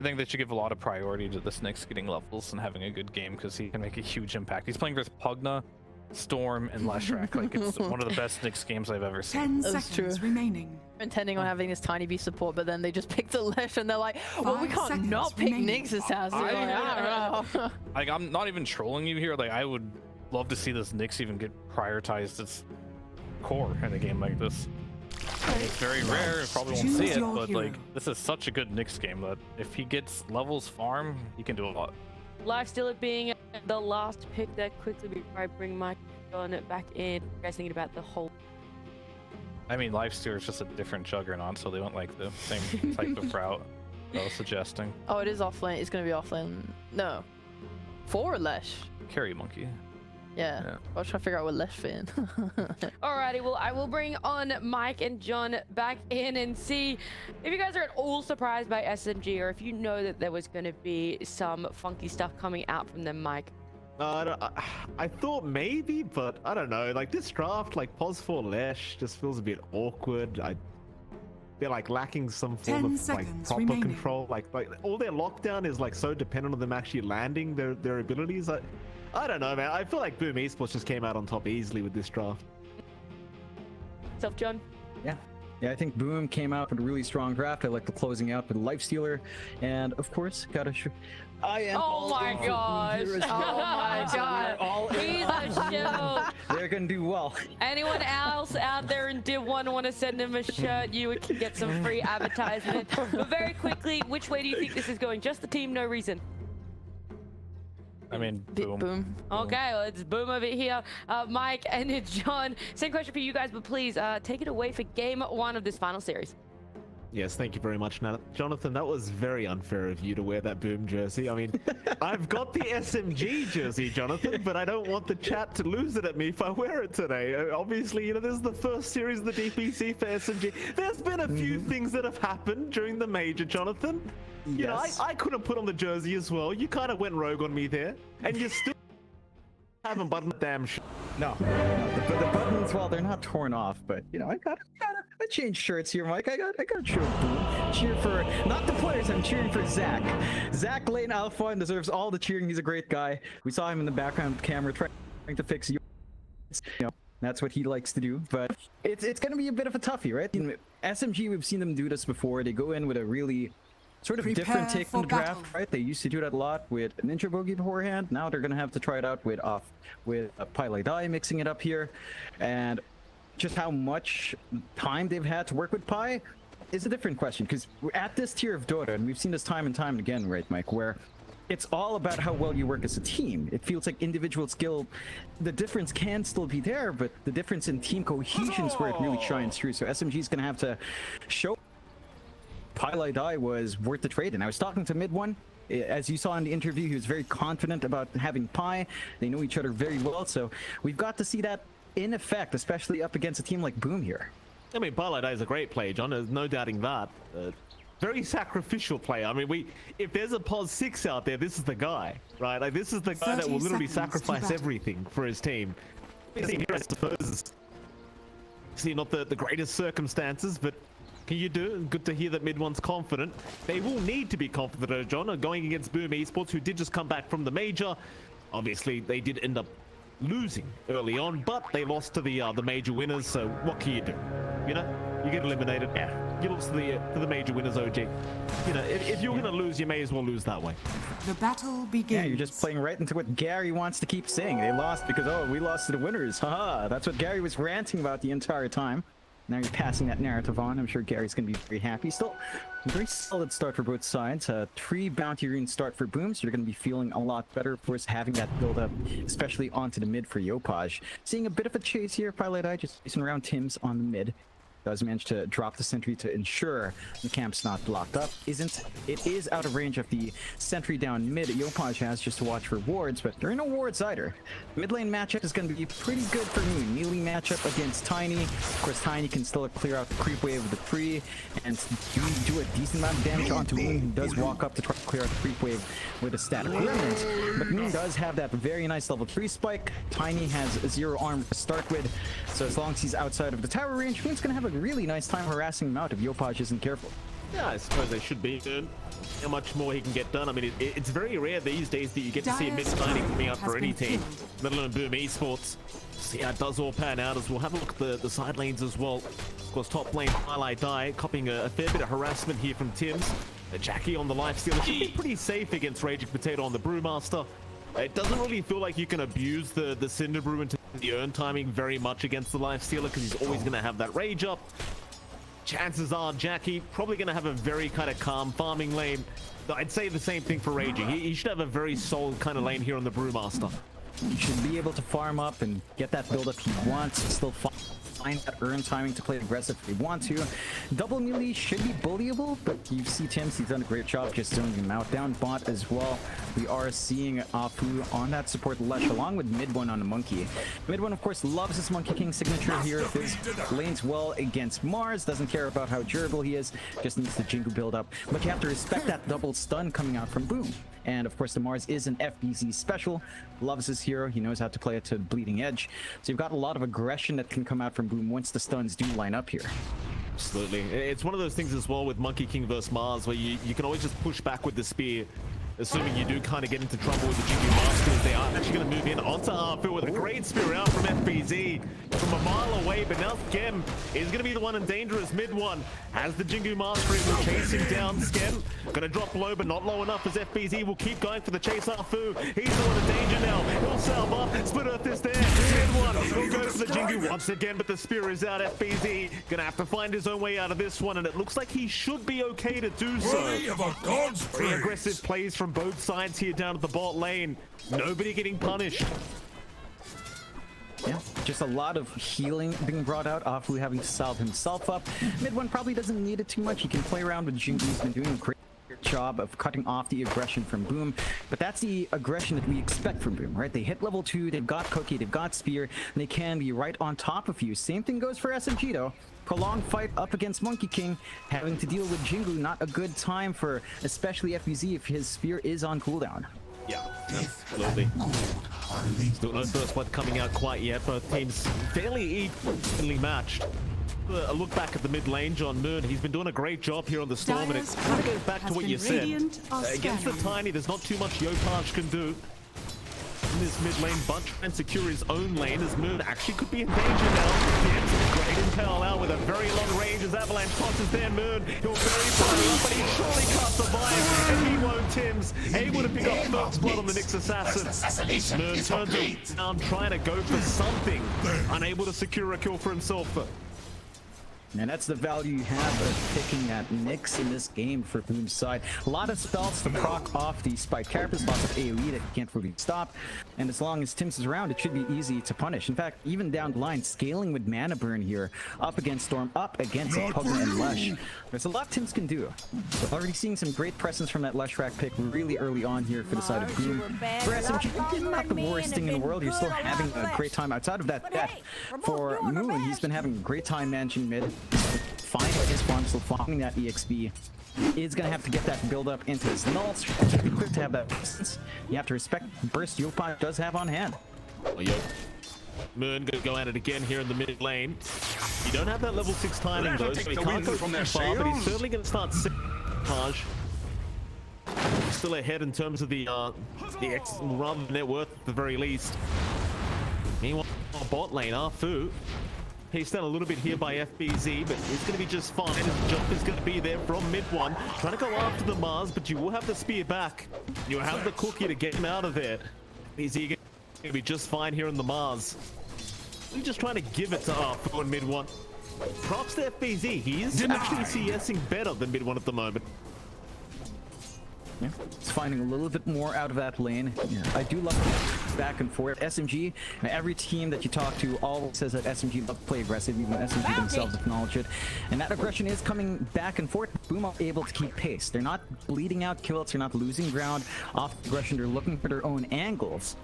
I think they should give a lot of priority to this Nyx getting levels and having a good game because he can make a huge impact. He's playing versus Pugna, Storm, and Leshrac. Like, it's one of the best Nyx games I've ever seen. 10 seconds remaining. Intending on having this tiny B support, but then they just picked the Lesh and they're like, well, we 5 can't seconds not pick remaining. Nyx's house. I don't know. Like, I'm not even trolling you here. Like, I would love to see this Nyx even get prioritized its core in a game like this. It's very rare, probably won't see it, but like, this is such a good Nyx game that if he gets levels farm, he can do a lot. Lifestealer being the last pick there quickly before I bring Mike on it back in. You guys thinking about the whole... I mean, Lifestealer is just a different juggernaut, so they went like the same type of route I was suggesting. Oh, it is offlane. It's going to be offlane. No. For Lesh. Carry monkey. Yeah. I was trying to figure out what Lesh fit in. Alrighty, well, I will bring on Mike and John back in and see if you guys are at all surprised by SMG or if you know that there was going to be some funky stuff coming out from them, Mike. I thought maybe, but I don't know. Like, this draft, like, Pos 4 Lesh just feels a bit awkward. They're like lacking some form of like proper remaining. control. Like all their lockdown is like so dependent on them actually landing their abilities. I don't know, man. I feel like Boom Esports just came out on top easily with this draft. Self, John? Yeah, I think Boom came out with a really strong draft. I like the closing out with Lifestealer, and of course, I am. Oh my gosh! Oh my god! He's a show. They're gonna do well. Anyone else out there in Div 1 want to send him a shirt? You can get some free advertisement. But very quickly, which way do you think this is going? Just the team, no reason. I mean, Boom. Boom. Okay, well, it's Boom over here. Mike and it's John. Same question for you guys, but please take it away for game 1 of this final series. Yes, thank you very much, Jonathan. That was very unfair of you to wear that Boom jersey. I mean, I've got the SMG jersey, Jonathan, but I don't want the chat to lose it at me if I wear it today. Obviously, you know, this is the first series of the DPC for SMG. There's been a few things that have happened during the major, Jonathan. You know, I could have put on the jersey as well. You kind of went rogue on me there, and you still haven't buttoned the damn shit. No, the buttons, well, they're not torn off, but you know, I changed shirts here, Mike. I got to cheer for not the players. I'm cheering for Zach. Zach Lane Alpha and deserves all the cheering. He's a great guy. We saw him in the background camera trying to fix you. You know, that's what he likes to do. But it's going to be a bit of a toughie, right? In SMG, we've seen them do this before. They go in with a really sort of different take on the draft, right? They used to do that a lot with Ninja Bogey beforehand. Now they're gonna have to try it out with Pieliedie, mixing it up here, and just how much time they've had to work with Pi is a different question. Because we're at this tier of Dota, and we've seen this time and time again, right, Mike? Where it's all about how well you work as a team. It feels like individual skill, the difference can still be there, but the difference in team cohesion is where it really shines through. So SMG is gonna have to show Pieliedie was worth the trade. And I was talking to Mid One, as you saw in the interview, he was very confident about having Pi. They know each other very well, so we've got to see that in effect, especially up against a team like Boom here. I mean, Pieliedie is a great player, John. There's no doubting that. Very sacrificial player. I mean, if there's a Pos 6 out there, this is the guy, right? Like, this is the guy that will literally sacrifice everything for his team. I suppose, see, not the greatest circumstances, but can you do it? Good to hear that Mid One's confident. They will need to be confident, John, going against Boom Esports, who did just come back from the major. Obviously, they did end up losing early on, but they lost to the major winners. So what can you do? You know, you get eliminated. Yeah, you lost to the major winners, OG. You know, if you're gonna lose, you may as well lose that way. The battle begins. Yeah, you're just playing right into what Gary wants to keep saying. They lost because, oh, we lost to the winners. Haha, that's what Gary was ranting about the entire time. Now you're passing that narrative on. I'm sure Gary's going to be very happy. Still, a very solid start for both sides. 3 bounty rune start for Boom, so you're going to be feeling a lot better, of course, having that build up, especially onto the mid for Yopaj. Seeing a bit of a chase here, Pieliedie just chasing around Tim's on the mid. Does manage to drop the sentry to ensure the camp's not blocked up. It is out of range of the sentry down mid. Yopaj has just to watch for wards, but there are no wards either. Mid lane matchup is going to be pretty good for Moon. Melee matchup against Tiny. Of course, Tiny can still clear out the creep wave with the free and do a decent amount of damage onto Moon, who does walk up to try to clear out the creep wave with a static remnant. But Moon does have that very nice level 3 spike. Tiny has 0 armor to start with, so as long as he's outside of the tower range, Moon's going to have a really nice time harassing him out if Yopaj isn't careful. Yeah, I suppose they should be good. How much more he can get done. I mean, it's very rare these days that you get to see a mid-90 coming out for any team, let alone Boom Esports. See how it does all pan out as we'll have a look at the side lanes as well. Of course, top lane, Highlight Die, copying a fair bit of harassment here from Tims. Jackie on the lifestealer should be pretty safe against Raging Potato on the Brewmaster. It doesn't really feel like you can abuse the Cinder Brew into the earn timing very much against the lifestealer because he's always going to have that rage up. Chances are Jackie probably going to have a very kind of calm farming lane. I'd say the same thing for Raging. He should have a very solid kind of lane here on the Brewmaster. You should be able to farm up and get that build up he wants. Still find that earn timing to play aggressive if you want to. Double melee should be bullyable, but you see Tims, he's done a great job just zoning him out. Down bot as well, we are seeing Afu on that support Lush along with mid one on the Monkey. Mid one, of course, loves his Monkey King signature here. His lanes well against Mars, doesn't care about how durable he is, just needs the Jingu build up. But you have to respect that double stun coming out from Boom. And of course, the Mars is an FBZ special. Loves his hero. He knows how to play it to bleeding edge. So you've got a lot of aggression that can come out from Boom once the stuns do line up here. Absolutely. It's one of those things as well with Monkey King versus Mars where you can always just push back with the spear. Assuming you do kind of get into trouble with the Jingu Masters, they are actually going to move in onto Arthur with a great spear out from FBZ from a mile away, but now Skem is going to be the one in danger as mid one. Has the Jingu Master will chase him down. Skem going to drop low, but not low enough as FBZ will keep going for the chase Arfu. He's the one in danger now. He'll salve up. Split Earth is there. Mid one will go for the Jingu once again, but the spear is out. FBZ going to have to find his own way out of this one, and it looks like he should be okay to do so. Very aggressive plays from both sides here down at the bot lane. Nobody getting punished. Yeah, just a lot of healing being brought out. Afu having to salve himself up. Mid one probably doesn't need it too much. He can play around with Jingu. He's been doing a great job of cutting off the aggression from Boom, but that's the aggression that we expect from Boom, right? They hit level 2, they've got Cookie, they've got Spear, and they can be right on top of you. Same thing goes for SMG though. Prolonged fight up against Monkey King, having to deal with Jingu, not a good time for especially FBZ if his Spear is on cooldown. Yeah, absolutely. Still no first blood coming out quite yet. Both teams fairly evenly matched. A look back at the mid lane, John Moon. He's been doing a great job here on the Storm, and it kind of goes back to what you said. Against the Tiny, there's not too much Yopaj can do in this mid lane, but try and secure his own lane as Moon actually could be in danger now. Gets great impel out with a very long range as Avalanche tosses there. Moon, he'll very far up, but he surely can't survive, and he won't. Tim's able to pick up first blood on the Nyx Assassin. Moon turns around trying to go for something, unable to secure a kill for himself. And that's the value you have of picking that Nyx in this game for Boom's side. A lot of spells to proc off the Spike Carapace, lots of AoE that you can't really stop. And as long as Tims is around, it should be easy to punish. In fact, even down the line, scaling with Mana Burn here, up against Storm, up against Pugna and Lush. There's a lot Tims can do. So already seeing some great presence from that Lush rack pick really early on here for the side of Boom. For SMG, not the worst thing in the world. You're still having a great time outside of that death. For Moon, he's been having a great time managing mid. Finding his farm, still finding that EXP. Is gonna have to get that build up into his nulls. Be quick to have that distance. You have to respect the burst Yopaj does have on hand. Well, Moon gonna go at it again here in the mid lane. You don't have that level 6 timing though, so he can't go too far, but he's certainly gonna start Yopaj. Still ahead in terms of the X, rather than net worth at the very least. Meanwhile, bot lane, Arfu. Paced down a little bit here by FBZ, but it's going to be just fine. His jump is going to be there from mid one. Trying to go after the Mars, but you will have the spear back. You have the Cookie to get him out of there. FBZ going to be just fine here in the Mars. We're just trying to give it to Arfu in mid one. Props to FBZ. He is actually CSing better than mid one at the moment. Yeah, it's finding a little bit more out of that lane. Yeah. I do love back and forth. SMG, and every team that you talk to always says that SMG love to play aggressive, even SMG themselves acknowledge it. And that aggression is coming back and forth. Boom are able to keep pace. They're not bleeding out kills, they're not losing ground off aggression, they're looking for their own angles.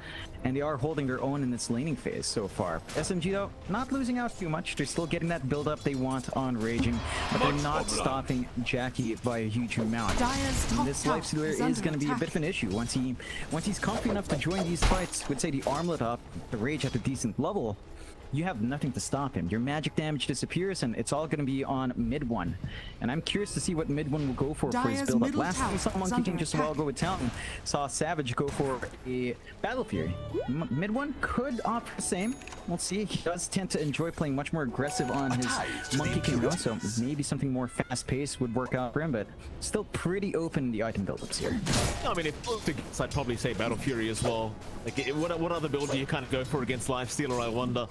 And they are holding their own in this laning phase so far. SMG though, not losing out too much. They're still getting that build up they want on Raging, but they're not stopping Jackie by a huge amount. And this Lifestealer is going to be a bit of an issue once he's comfy enough to join these fights. Would say the armlet up, the Rage at a decent level. you have nothing to stop him. Your magic damage disappears, and it's all going to be on mid 1. And I'm curious to see what mid 1 will go for his Dire's build-up. middle Last time we saw tower is Monkey King under just a while attack. ago with Talon, saw Savage go for a Battle Fury. Mid 1 could opt for the same. We'll see. He does tend to enjoy playing much more aggressive on his Monkey King though, so maybe something more fast-paced would work out for him, but still pretty open in the item build-ups here. I mean, if looked against, I'd probably say Battle Fury as well. Like, what other build do you kind of go for against Lifestealer, I wonder?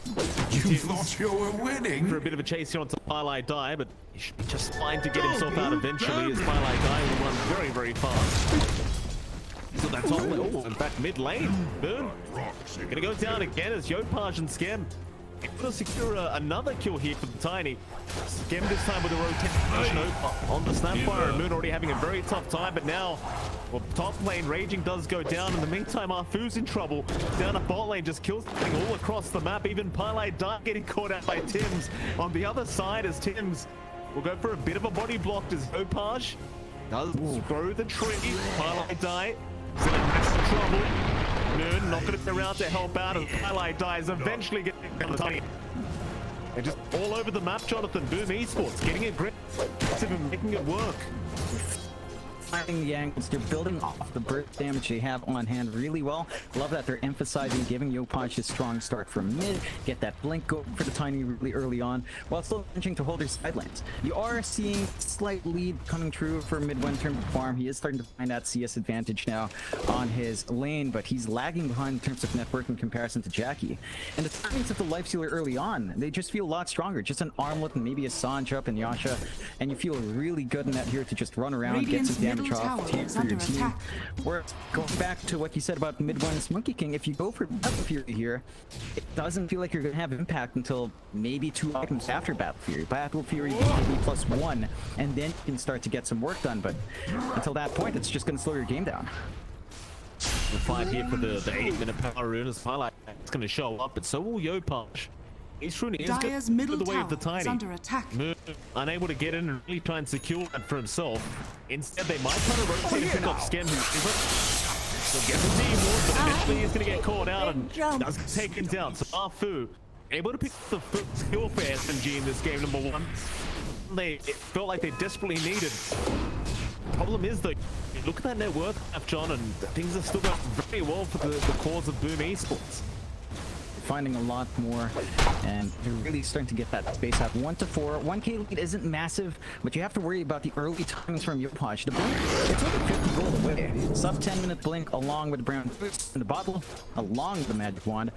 You thought you were winning? For a bit of a chase here onto Pieliedie, but he should be just fine to get himself out eventually, as Pieliedie will run very, very fast. So that's all. Oh, in fact, mid lane. Boom. Gonna go down again as Yopaj and Skem able to secure another kill here for the Tiny. Skem this time with a rotation on the Snapfire, and Moon already having a very tough time, but now, well, top lane Raging does go down. In the meantime, Arfu's in trouble. Down a bot lane, just kills thing all across the map. Even Pieliedie getting caught out by Tims on the other side, as Tims will go for a bit of a body block as Yopaj does throw the tree. Pieliedie is in massive trouble. Moon not going to be around to help out as Pieliedie is eventually getting on the Tiny. They're just all over the map, Jonathan. Boom Esports getting it aggressive and making it work. Finding the angles, they're building off the burst damage they have on hand really well. Love that they're emphasizing giving Yopaj his strong start from mid, get that blink go for the Tiny really early on, while still managing to hold their side lanes. You are seeing slight lead coming true for mid 1 in terms of farm. He is starting to find that CS advantage now on his lane, but he's lagging behind in terms of network in comparison to Jackie. And the timings of the Lifestealer early on, they just feel a lot stronger. Just an armlet and maybe a Sanj up and Yasha, and you feel really good in that here to just run around, Radiant's get some damage middle off tower for is your under team. attack. Where going back to what you said about mid 1's Monkey King, if you go for Battle Fury here, it doesn't feel like you're going to have impact until maybe 2 items after Battle Fury. Battle Fury maybe +1, and then you can start to get some work done, but until that point, it's just going to slow your game down. The fight here for the 8-minute power rune as Highlight is going to show up, but so will Yopaj. Each rune is Dyer's going middle the way of the tower is Tiny. under attack. Moon unable to get in and really try and secure that for himself. Instead, they might try to rotate and pick up Skem, who isn't. They'll get the team more, but eventually he's going to get caught out and does get taken down. So Arfu able to pick the first kill for SMG in this game, number 1. It felt like they desperately needed. Problem is though, look at that net worth, John, and things are still going very well for the cause of Boom Esports. Finding a lot more, and they're really starting to get that space out. 1 to 4, 1k lead isn't massive, but you have to worry about the early timings from Yopaj. The blink, it's only 50 gold away. Sub 10-minute blink along with the brown boost in the bottle, along with the magic wand.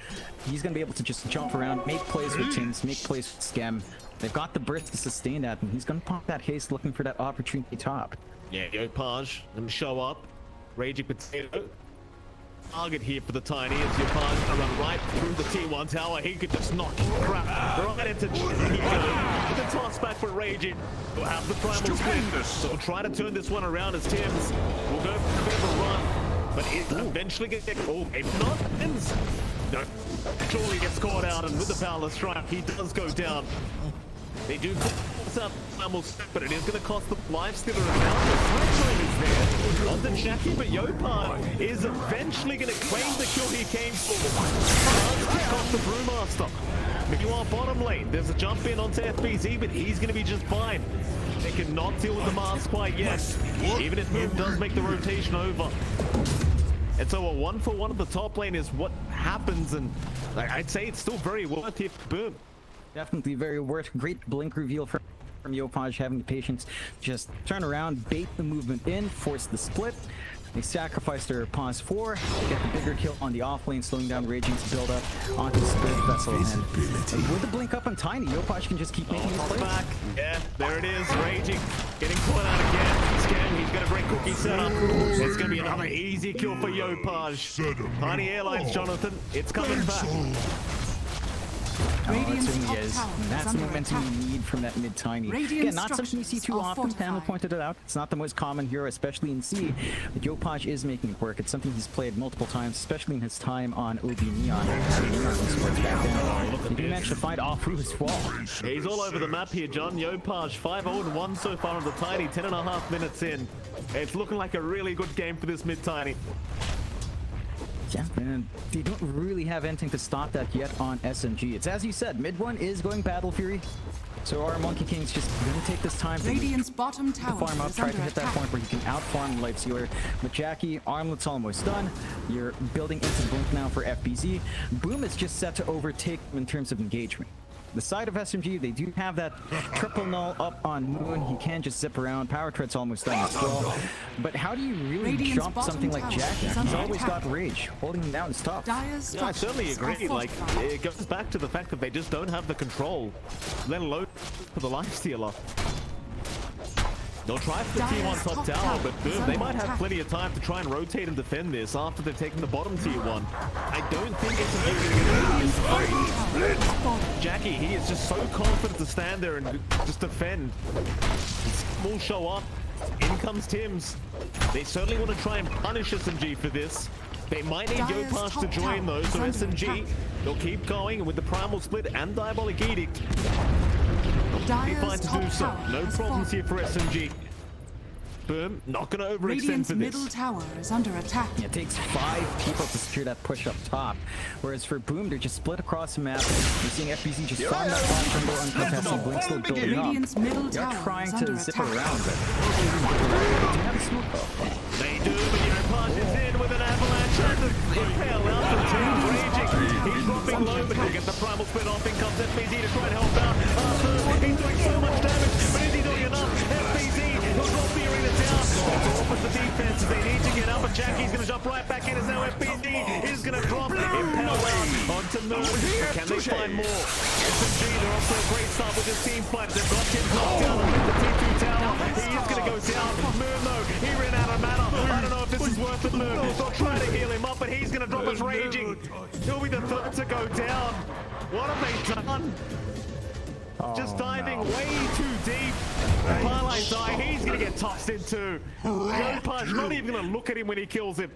He's gonna be able to just jump around, make plays with Tims, make plays with Skem. They've got the burst to sustain that, and he's gonna pop that haste looking for that opportunity top. Yeah, Yopaj gonna show up. Raging Potato. Target here for the Tiny as Yopaj gonna run right through the T1 tower. He could just knock crap right into the toss back for Raging. We'll have the primal spin. So we'll try to turn this one around as Tims will go for a bit of a run. But it eventually gets maybe not. Tims. No. Surely gets caught out, and with the powerless strike, he does go down. They do force out primal step, but it is going to cost the Lifestealer a round. The touchline is there. Onto Jackie, but Yopaj is eventually going to claim the kill he came for. Does kick off the Brewmaster. Meanwhile, bottom lane, there's a jump in onto FBZ, but he's going to be just fine. They cannot deal with the mask quite yet, even if Moon does make the rotation over. And so a 1-for-1 of the top lane is what happens, and I'd say it's still very worth it for Boom. Definitely very worth. Great blink reveal from Yopaj, having the patience just turn around, bait the movement in, force the split. They sacrifice their pause 4, get the bigger kill on the off lane, slowing down Raging's build up onto the Spirit Vessel. And with the blink up on Tiny, Yopaj can just keep making his plays. Back. Yeah, there it is. Raging getting caught out again. Scan, he's going to break Cookie setup. It's going to be another easy kill for Yopaj. Tiny Airlines, Jonathan. It's coming back. Oh, it Radiant's certainly top is. tower is That's the under momentum attack. you need from that mid Tiny. Radiant Again, not something you see too structures are often. Panel fortified. pointed it out. It's not the most common hero, especially in C. But Yopaj is making it work. It's something he's played multiple times, especially in his time on OB Neon. He did manage to find Arfu's wall. He's all over the map here, John. Yopaj 5-0-1 so far on the Tiny, 10.5 minutes in. It's looking like a really good game for this mid Tiny. Yeah, and they don't really have anything to stop that yet on SMG. It's as you said, mid one is going Battle Fury. So our Monkey King's just gonna take this time to Radiant's bottom tower farm up, is try under to hit that attack. point where you can outfarm Life Sealer. With Jackie, Armlet's almost done. You're building into Blink now for FBZ. Boom is just set to overtake them in terms of engagement. The side of SMG, they do have that triple null up on Moon. He can just zip around. Power Tread's almost done as well. But how do you really Radiant's jump bottom something like tower Jackie? is He's under always attack. got rage. Holding him down is tough. Dire's Yeah, I certainly structures agree. are Like, fortified. it goes back to the fact that they just don't have the control, let alone for the lifestealer. They'll try for the Dire's T1 top top tower, tower but is boom, under they might have attack. plenty of time to try and rotate and defend this after they've taken the bottom T1. I don't think it's a Radiant's bottom tower is falling. Jackie, he is just so confident to stand there and just defend. Will show up. In comes Tim's. They certainly want to try and punish SMG for this. They might need Dire's Yopaj to top join tower though, is so under SMG, attack. they'll keep going with the Primal Split and Diabolic Edict. Be fine Dire's to top do so. tower No has problems fallen. here for SMG. Boom, not going to overextend Radiant's for middle this. tower is under attack. It takes 5 people to secure that push up top. Whereas for Boom, they're just split across the map. You're seeing FBZ just farm that bot jungle uncontested. Blink still building up. Radiant's middle They're tower trying is to under zip attack. around, but they do have a smoke though. They do, but Yopaj is in with an avalanche and the impale out from Tim raging. He's dropping low, but he'll get the Primal Split off. In comes FBZ to try and help out. He's doing so much damage, but is he doing enough? FBZ, he'll drop the arena down. It's all with the defense. They need to get up, but Jackie's going to jump right back in as now FBZ is going to drop impale out onto Moon. Can they find more? SMG, they're off to a great start with this team fight. They've got Tim knocked down with the T2 tower. He is going to go down. Moon, though, he ran out of mana. I don't know if this is worth it, Moon. They'll try to heal him up, but he's going to drop his raging. He'll be the third to go down. What have they done? Just diving way too deep. Parlay die. He's going to get tossed into. Yopaj not even going to look at him when he kills him.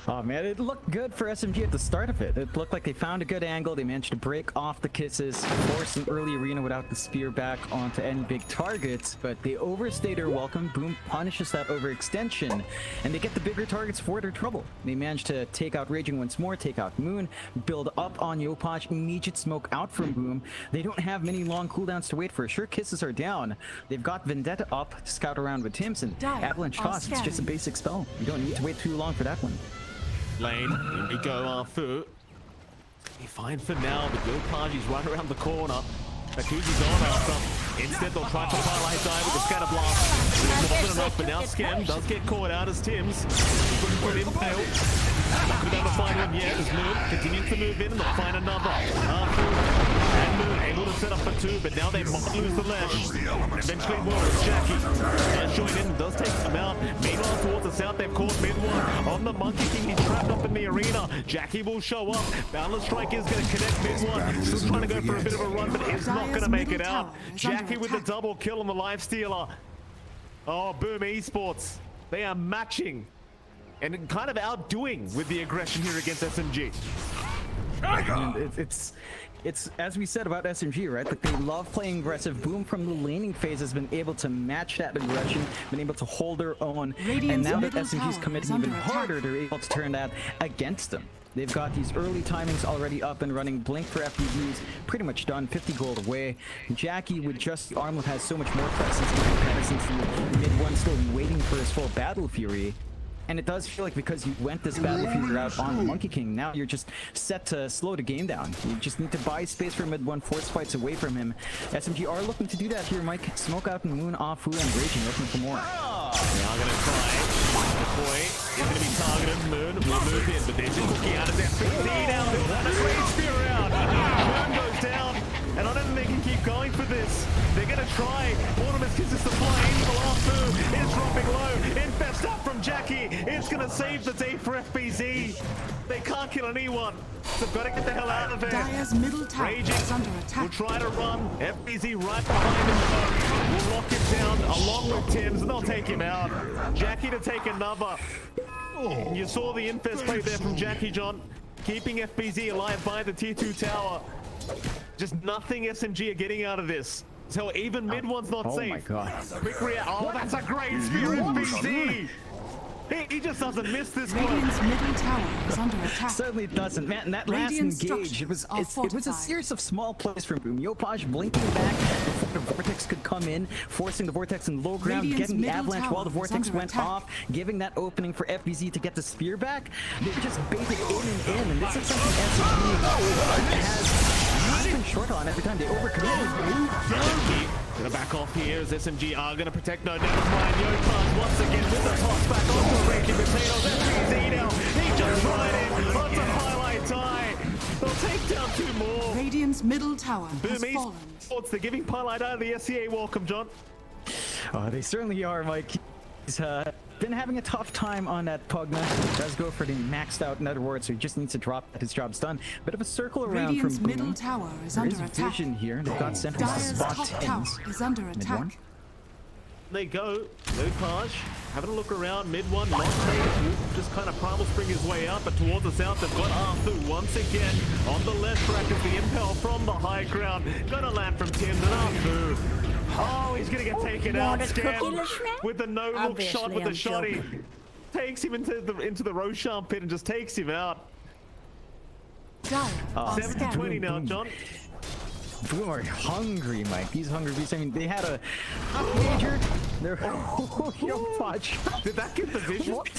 Oh man, it looked good for SMG at the start of it. It looked like they found a good angle. They managed to break off the kisses, force an early arena without the spear back onto any big targets, but they overstayed their welcome. Boom punishes that overextension, and they get the bigger targets for their trouble. They managed to take out Raging once more, take out Moon, build up on Yopaj, immediate smoke out from Boom. They don't have many long cooldowns to wait for. Sure, kisses are down. They've got Vendetta up to scout around with Tim's, and Dire Avalanche are Toss, it's just a scanning. basic spell. You don't need to wait too long for that one. Lane, here we go, Arfu. Be fine for now, but Yopaj is right around the corner. Akuzi's on after. Instead, they'll try to parlay die with the scatter blast. It wasn't enough, but now Skem does get caught out as Tim's looking for an impale. Not going to be able to find one yet as Moon continues to move in and they'll find another. Arfu and Moon able to set up for 2, but now they might lose the lash. And eventually will as Jackie does join in, does take them out. Meanwhile, towards the south, they've caught mid one on the Monkey King. He's trapped up in the arena. Jackie will show up. Boundless Strike is going to connect mid one. Still trying to go for a bit of a run, but is not going to make it out. Jackie with the double kill on the Lifestealer. Oh, Boom Esports. They are matching and kind of outdoing with the aggression here against SMG. And it's as we said about SMG, right? Like they love playing aggressive. Boom from the laning phase has been able to match that aggression, been able to hold their own. Radiant's And now that middle SMG's tower committing is under even attack. harder, they're able to turn that against them. They've got these early timings already up and running. Blink for FPVs pretty much done, 50 gold away. Jackie with just the armlet has so much more presence since the mid one still waiting for his full battle fury. And it does feel like because you went this battle fury route on the Monkey King, now you're just set to slow the game down. You just need to buy space for mid one, force fights away from him. SMG are looking to do that here, Mike. Smoke out and Moon, Afu, and Raging, looking for more. They are going to try. The boy is going to be targeted. Moon will move in, but there's a cookie out of FPZ now. They'll have a great spear out. Moon goes down, and I don't think they can keep going for this. They're going to try. Ornament kisses the plane. Afu is dropping low. Infest up from Jackie. It's going to save the day for FPZ. They can't kill anyone. So they've got to get the hell out of there. Dire's middle tower Raging is under will attack. try to run. FBZ right behind him. Will lock him down along with Tim's, and they'll take him out. Jackie to take another. You saw the infest play there from Jackie, John. Keeping FBZ alive by the tier 2 tower. Just nothing SMG are getting out of this. So even mid one's not Oh safe. my god. Quick react. Oh, that's a great spear, FBZ. He just doesn't miss this one. Radiant's middle tower is under attack. Certainly doesn't. Man, and that last Radiant engage, it was a fortified. series of small plays from Boom. Yopaj blinking back before the Vortex could come in, forcing the Vortex in low ground, Radiant's getting the middle avalanche tower while the is Vortex under went attack. off, giving that opening for FBZ to get the spear back. They just baited in, and this is something SMG has been short on every time they overcommit. Gonna back off here as SMG are gonna protect. No, never mind. Yopaj once again with the toss back onto Raging Potatoes. FBZ now. He just right in. Lots of highlight tie. They'll take down 2 more. Radiant's middle tower has Boom fallen. Esports, they're giving Pieliedie out of the SCA welcome, John. Oh, they certainly are, Mike. He's been having a tough time on that Pugna. Does go for the maxed out Netherward, so he just needs to drop that his job's done. Bit of a circle around Radiant's from middle Boom. tower is There under is attack. vision here. They've got sentries to Dire's spot top tower tens. is under Mid attack. one. They go. Yopaj having a look around. Mid one, not safe. Just kind of primal spring his way out, but towards the south, they've got Arthur once again on the left track as the impel from the high ground. Gonna land from 10 and Arthur. Oh, he's gonna get taken out. Scam with the no-look shot with the shotty. Takes him into the Roshan pit and just takes him out. Dire are 7-20 now, Boom. John. Boom are hungry, Mike. He's hungry beast. I mean, they had a major. They're Yopaj. Did that get the vision? What?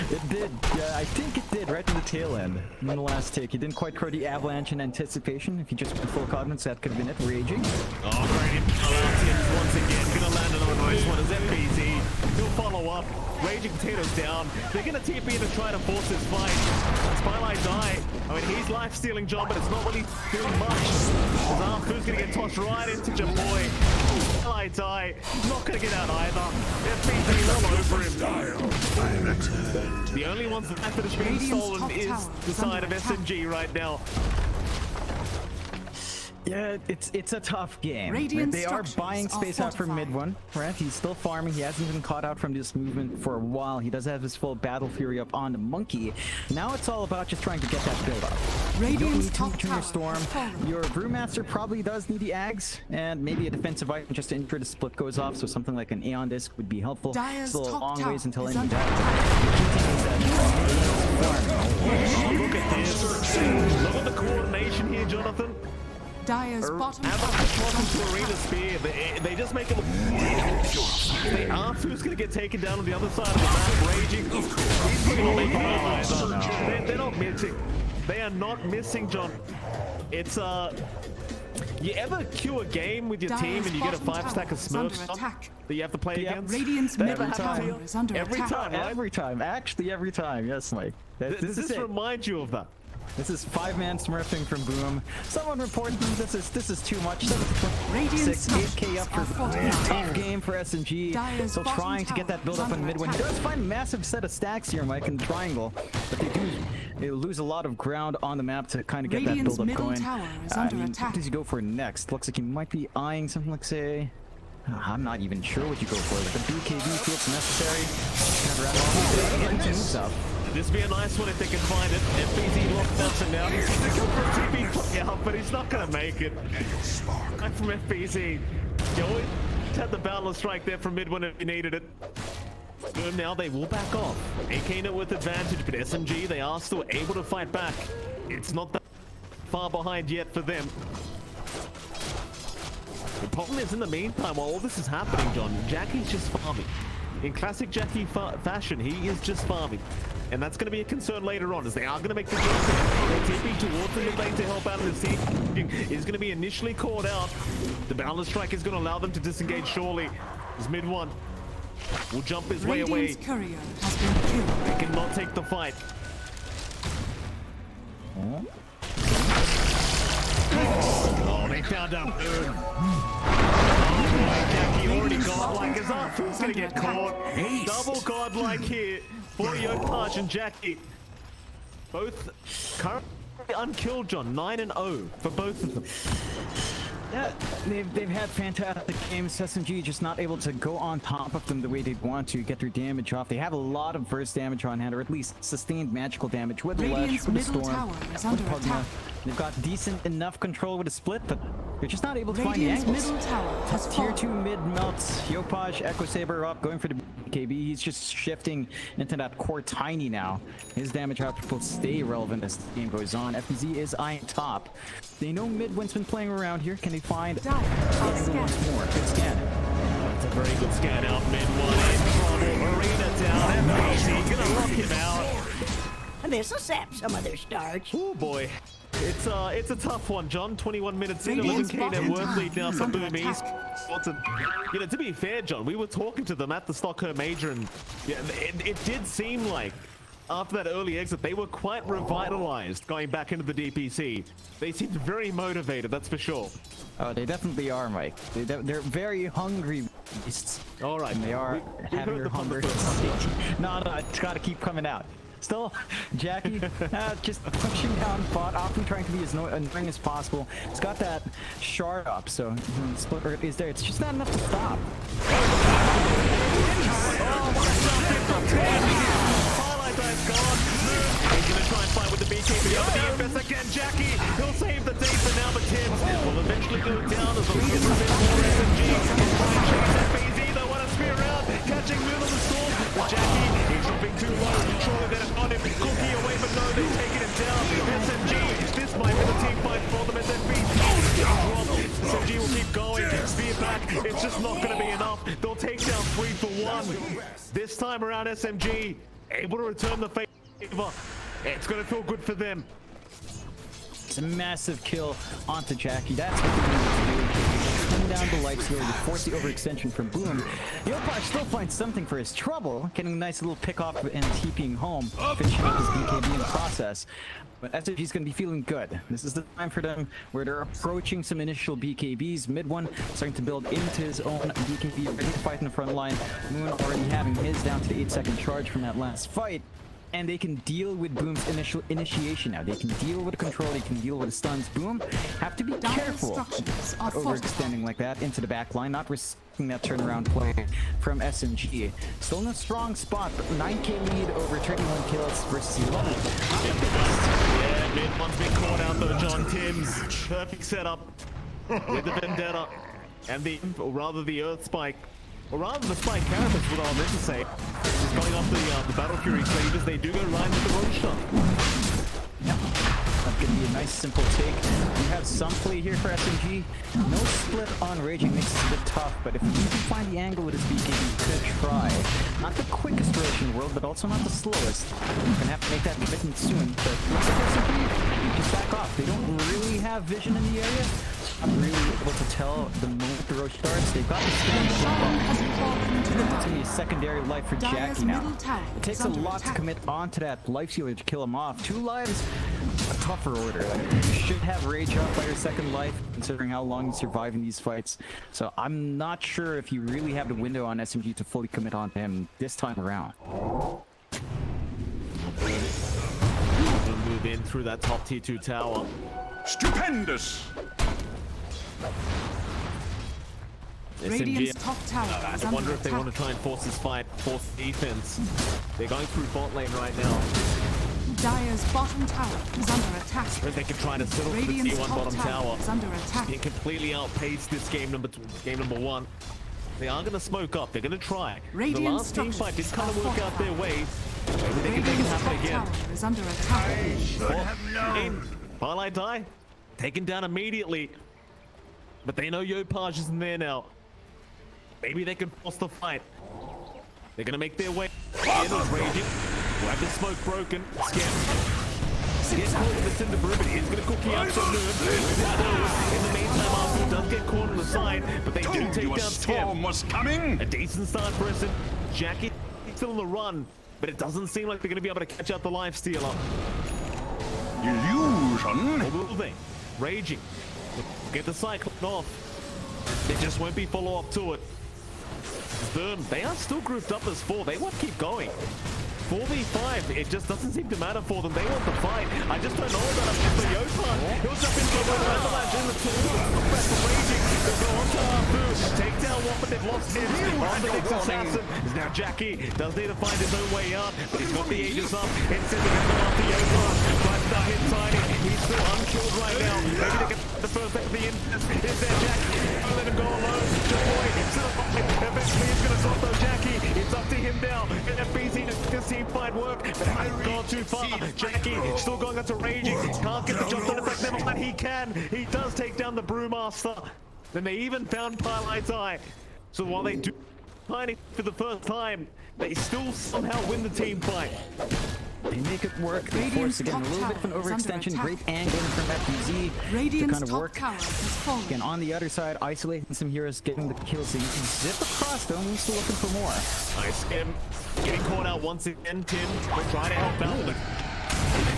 It did. Yeah, I think it did right in the tail end. In the last take, he didn't quite crow the avalanche in anticipation. If he just went full cognizance, that could have been it. Raging. Oh, great. Once again, gonna land another nice one as FBZ. He'll follow up. Raging Potatoes down. They're gonna TP in to try to force this fight. Pieliedie. I mean, he's life-stealing John, but it's not really doing much. As Arthur's gonna get tossed right into Jaboy. Pieliedie not gonna get out either. FBZ all over him. The only ones that are being Radiant's stolen top is tower the is side under of attack. SMG right now. Yeah, it's a tough game. Radiant They are structures buying are space out from fortified. mid one, right? He's still farming. He hasn't been caught out from this movement for a while. He does have his full battle fury up on the monkey. Now it's all about just trying to get that build up. You don't Radiant's need too top much in your tower storm. has fallen. Your Brewmaster probably does need the Ags and maybe a defensive item just to ensure the split goes off. So something like an Aeon Disc would be helpful. Dire's Still a top long tower ways until is any of under Oh, look at this. Look at the coordination here, Jonathan. Dire's bottom tower Avalanche is welcome under to Arena Spear. They just make it look... They Arthur's gonna get taken down on the other side of the map. Raging. He's probably not making it either. They're not missing. They are not missing, John. It's you ever queue a game with your team and you get a 5-stack of Smurfs that you have to play Yep. against? Radiant's That middle ever happen to tower you? is under Every attack. time, right? Every time, actually every time. Yes, Mike. Does This is this it. remind you of that? This is 5-man smurfing from Boom. Someone reported this is too much. Radiant 8k up structures are for fortified. tough game for SMG. Dire's Still bottom trying to get that tower build is up on under mid one. He attack. does find a massive set of stacks here, Mike, in the triangle, but they lose a lot of ground on the map to kind of get Radiant's that build up middle going. tower is I under mean, attack. what does he go for next? Looks like he might be eyeing something like, say, I'm not even sure what you go for. Like a BKB feels necessary. Kind of wrap off. Getting some moves up. This be a nice one if they can find it. FBZ locked up and now he's going to go for a TP play out, but he's not going to make it. Back from FBZ. You always had the battle strike there from mid when he needed it. Boom, now they will back off. AK with advantage, but SMG, they are still able to fight back. It's not that far behind yet for them. The problem is, in the meantime, while all this is happening, John, Jackie's just farming. In classic Jackie fashion, he is just farming. And that's going to be a concern later on, as they are going to make the jump. They're TPing towards the mid lane to help out in the team. Is going to be initially caught out. The balance strike is going to allow them to disengage surely. As mid one will jump his way away. Radiant's courier has been killed. They cannot take the fight. Oh, they found out. Jackie already godlike as up. Who's gonna get caught? Double godlike here for Yopaj and Jackie. Both currently unkilled, John. 9-0 for both of them. Yeah, they've had fantastic games. SMG just not able to go on top of them the way they'd want to get their damage off. They have a lot of burst damage on hand, or at least sustained magical damage with the Lesh, Radiant's with the middle Storm, tower is with under Pugna. attack. They've got decent enough control with a split, but They're just not able to find the Radiant's angles. middle tower has Tier fallen. 2 mid melts. Yopaj, Echo Saber up, going for the KB. He's just shifting into that core Tiny now. His damage output will stay relevant as the game goes on. FBZ is eyeing top. They know Midwind's been playing around here. Can they find Dire are once scanning. more? Good scan. It's a very good scan out. Mid one in trouble. Arena down. FBZ gonna lock him out. This'll sap some of their starch. Oh boy. It's a tough one, John. 21 minutes in, Radiant's 11k net bottom worth lead now tower is for under Boomies. attack. You know, to be fair, John, we were talking to them at the Stockholm Major, and yeah, it did seem like after that early exit, they were quite revitalized going back into the DPC. They seemed very motivated, that's for sure. Oh, they definitely are, Mike. They're very hungry beasts. All right, And they are we having heard their the hunger. first. No, it's gotta keep coming out. Still, Jackie just pushing down bot, often trying to be as annoying as possible. It's got that shard up, so split is there. It's just not enough to stop. Highlight dive's gone. He's gonna try and fight with the BKB over the FS again. Jackie, he'll save the day for now, but Tibbs will eventually go down as long as a bit more SMG. FBZ, though, want to spear around, catching Moon on the storm. But Jackie, he's dropping too low. Surely they're on him. Cookie away, but no, they've taken him down. SMG, this might be the team fight for them as FBZ. SMG will keep going. Spear back. It's just not going to be enough. They'll take down 3 for 1. This time around, SMG able to return the favor. It's going to feel good for them. It's a massive kill onto Jackie. That's what they need to do. Come down the life stealer to force the overextension from Boom. Yopaj still finds something for his trouble, getting a nice little pick off and TPing home, finishing up his BKB in the process. But SMG's going to be feeling good. This is the time for them where they're approaching some initial BKBs. Mid one starting to build into his own BKB, ready to fight in the front line. Moon already having his down to the 8-second charge from that last fight. And they can deal with Boom's initial initiation now. They can deal with the control, they can deal with the stuns. Boom, have to be careful structures are overextending like that into the back line, not risking that turnaround play from SMG. Still in a strong spot, but 9k lead over 31 kills versus 11. Yeah, mid one's been caught out though, John. Tim's perfect setup with the Vendetta and the, or rather the Earth Spike. Or rather the Spike Carrot, that's what I meant to say. Just going off the Battle Fury Cleavers, they do go right with the Roach Shot. That's gonna be a nice simple take. We have some play here for SMG. No split on Raging makes it a bit tough, but if you can find the angle with his BKB, you could try. Not the quickest roach in the world, but also not the slowest. You're gonna have to make that commitment soon, but looks like SMG, you just back off. They don't really have vision in the area. I'm really able to tell the moment the roach starts. They've got the skin. Their shaman has fallen to the It's gonna be a ground. secondary life for Dire's Jackie now. middle tower It takes is a under lot to attack. commit onto that life stealer to kill him off. 2 lives, a tougher order. Like, you should have rage up by your second life, considering how long you survive in these fights. So I'm not sure if you really have the window on SMG to fully commit on him this time around. We'll move in through that top tier 2 tower. Stupendous! Radiant's SMG. top tower is I under wonder if they attack. want to try and force this fight, force defense. They're going through bot lane right now. Dire's bottom tower is under attack. Or if they can try to settle for the Radiant's T1 top bottom tower. is under attack. Being completely outpaced this game number 1. They are going to smoke up. They're going to try. The Radiant last team fight did kind of structures work are out their way. Maybe they can make it Radiant's happen top again. tower is under attack. Pieliedie die. Taken down immediately. But they know Yopaj isn't there now. Maybe they can force the fight. They're gonna make their way in as Raging. Grab the smoke broken. Scam. Gets caught with the Cinder Brew, but he's gonna cookie out some Moon. In the meantime, Arthur does get caught on the side, but they do Told take you down a storm Scam. was coming! A decent start for us. Jackie still on the run, but it doesn't seem like they're gonna be able to catch out the life stealer. Illusion! Or will they? Raging. Get the Cyclone off. There just won't be follow-up to it. Sturm, they are still grouped up as 4. They want to keep going. 4v5, it just doesn't seem to matter for them. They want the fight. I just don't know about the Yopaj. He'll jump into the avalanche in the tool. Back to Raging. They'll go on to Arthur. Take down one, but they've lost him. On the next assassin is now Jackie. Does need to find his own way out, but he's got the Aegis up. Instead of going after Yopaj. But hit Tiny. He's still unkilled right now. Maybe they can the first thing of the instance. Is there Jackie? Don't let him go alone. Good boy. Still alive. Eventually he's going to drop though Jackie. It's up to him now. And FBZ does this team fight work. But he's gone too far. Jackie still going into raging. Can't get the jump on it, but never mind. He can. He does take down the Brewmaster. Then they even found Pieliedie. So while they do Tiny for the first time, they still somehow win the team fight. They make it work. They force again a little bit of an overextension. Great angling from FBZ to kind of work. Again, on the other side, isolating some heroes, getting the kills. They zip across though, and he's still looking for more. Nice him. Getting caught out once again, Tim. We're trying to help out.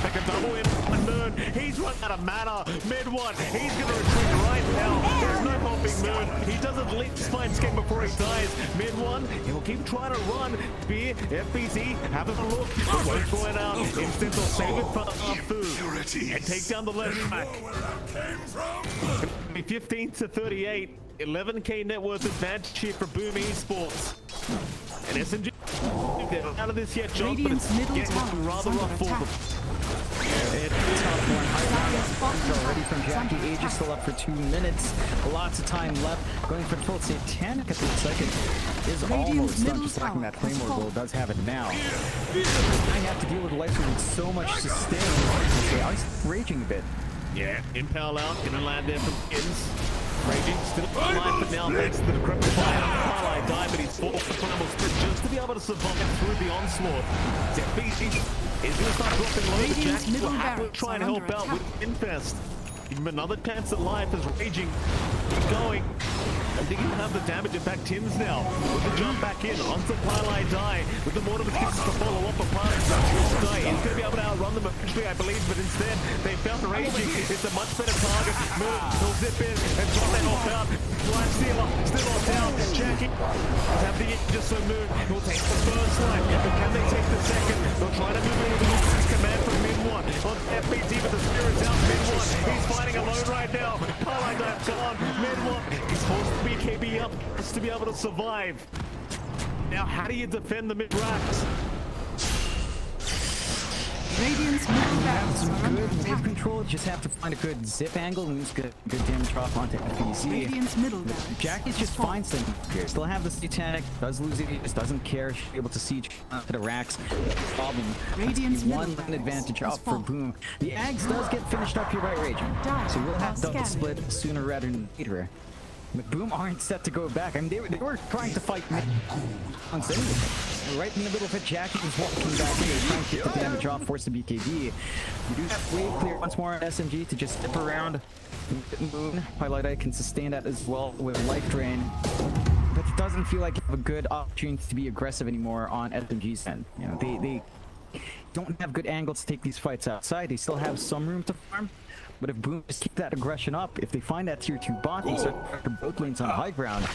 Like a double in on Moon. He's run out of mana. Mid one. He's going to retreat right now. There's no helping Moon. He doesn't leap Spine Skin before he dies. Mid one. He'll keep trying to run. Spear, FBZ, having a look. It won't go out. Instead, they'll save it for Fu and take down the left back. 15 to 38. 11k net worth advantage here for Boom Esports. And SMG, they're not out of this yet, John, but it's getting rather rough for them. It's tough one. High already from Jackie. Age is still up for 2 minutes. Lots of time left. Going for full Satanic at the second is almost done. Just lacking that Claymore goal. Does have it now. I have to deal with life with so much sustain. Okay, I was raging a bit. Yeah, Impel out, gonna land there from Kins. Raging, still alive, but now thanks to the decrepit fire. Pieliedie, but he's fought the primal sprint just to be able to survive through the onslaught. FBZ is gonna start dropping low, but Jackie will happily try and help out with Infest. Give him another chance at life as Raging keep going. I think he'll have the damage. In fact, Tim's now with the jump back in onto Pieliedie with the Mortimer kisses to follow up upon Pieliedie. He's going to be able to outrun them eventually, I believe, but instead they found Raging. It's a much better target. Moon, he'll zip in and drop that off out. Blind Stealer still on down. Jackie will have the just so Moon. He'll take the first line, but can they take the second? They'll try to move in with the command from mid one on FBZ, but the Spirit's out mid one. He's fighting alone right now. Pieliedie's gone mid one. He's forced to be KB up just to be able to survive. Now, how do you defend the mid-racks? Radiant's middle barracks are under Good attack. wave control, just have to find a good zip angle and lose good damage off onto FBZ. Radiant's middle barracks. Jackie's just finds them here. Still have the Satanic, does lose it, he just doesn't care. She's able to siege to the racks. Problem. Radiant's one middle lane advantage barracks up for is Boom. The Ags does get finished up here by Raging. So we'll have double split sooner rather than later. But Boom aren't set to go back. I mean, they were trying to fight mid on Sunday. Right in the middle of it, Jackie was walking back in, trying to get the damage off, force the BKB. We do have wave clear once more on SMG to just step around Moon. Pieliedie can sustain that as well with life drain. But it doesn't feel like you have a good opportunity to be aggressive anymore on SMG's end. You know, they don't have good angles to take these fights outside. They still have some room to farm. But if Boom just keep that aggression up, if they find that tier 2 bot, they start both lanes on high ground,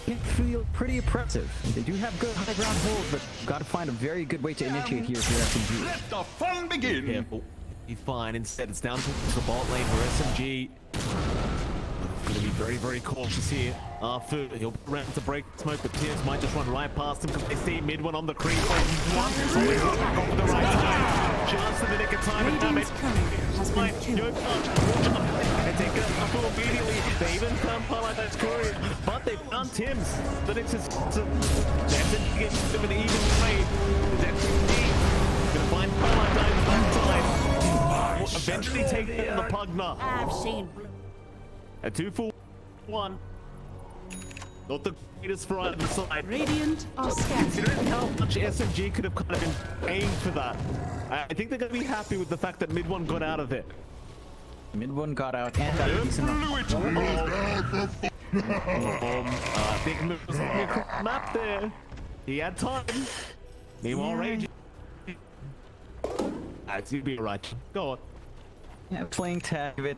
it can feel pretty oppressive. They do have good high ground hold, but gotta find a very good way to initiate here for SMG. Let the fun begin. Careful. He's fine. Instead, it's down to the bot lane for SMG. Going to be very, very cautious here. Fu, he'll around to break the smoke, but Tears might just run right past him because they see mid one on the creep. One, always got the right time. Just in the nick of time and damage. Yo punch, and take it up immediately. They even found Pieliedie's courier, but they found Tim's. The next is that's it. Gets them an even play. That's gonna find Pieliedie one time. Will eventually take down the Pugna. I've seen blue. A 2-for-1. Not the greatest for either side. Radiant are scattered. Considering how much SMG could have kind of been paying for that, I think they're going to be happy with the fact that mid one got out of it. Mid one got out and got a decent Big move was on the map there. He had time. Meanwhile, Raging. It's gonna be alright. Go on. Yeah, playing tag of it,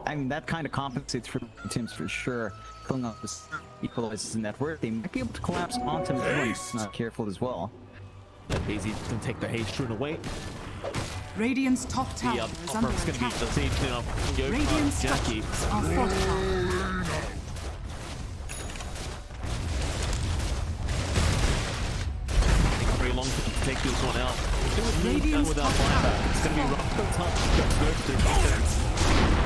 I mean, that kind of compensates for Tim's for sure. Pulling up this equalizes the net worth. They might be able to collapse onto him if not careful as well. Easy to take the haste rune away. Radiant's top tower The is under upper's gonna be attack. the siege now. Radiant's Jackie. structures are fortified. Very long to take this one out. It was Radiant's without top tower buyback. It's is gonna be falling. rough. Tough.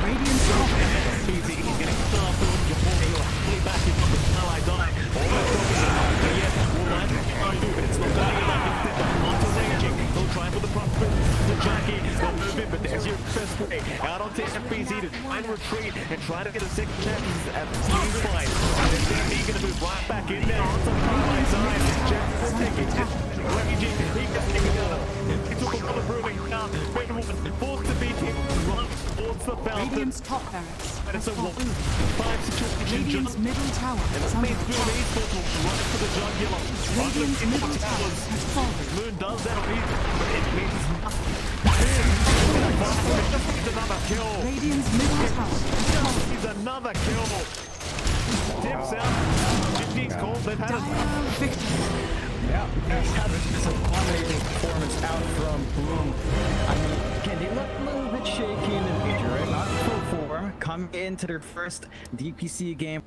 Radiant's top barracks. Easy, he's getting startled. Fully back into the ally die. Almost dropping it. Yes, will land. It's not going to be back. Onto raging. They'll try for the profit. The Jackie. They'll move in, but there's your best play. Out onto FBZ to try and retreat and try to get a second chance at the team fight. And then he's going to move right back in there onto the ally side. Jack will take it. Raging. He can take it out. He took a lot of brewing. Now, forced to beat him. Run towards the fountain. Radiant's top barracks. And it's has a fallen. 5 situation. Radiant's middle tower And is the under main Moon attack. esports will run for the jugular. Radiant's middle tower has fallen. Moon does that, but it means nothing. He's another kill. Radiant's middle tower has fallen. He's another kill. Dips out. Jimny's called. They've had it. Dire victory. Yeah, it's a dominating performance out from Bloom. I mean, again, they look a little bit shaky in the major, right? Not full form. Coming into their first DPC game.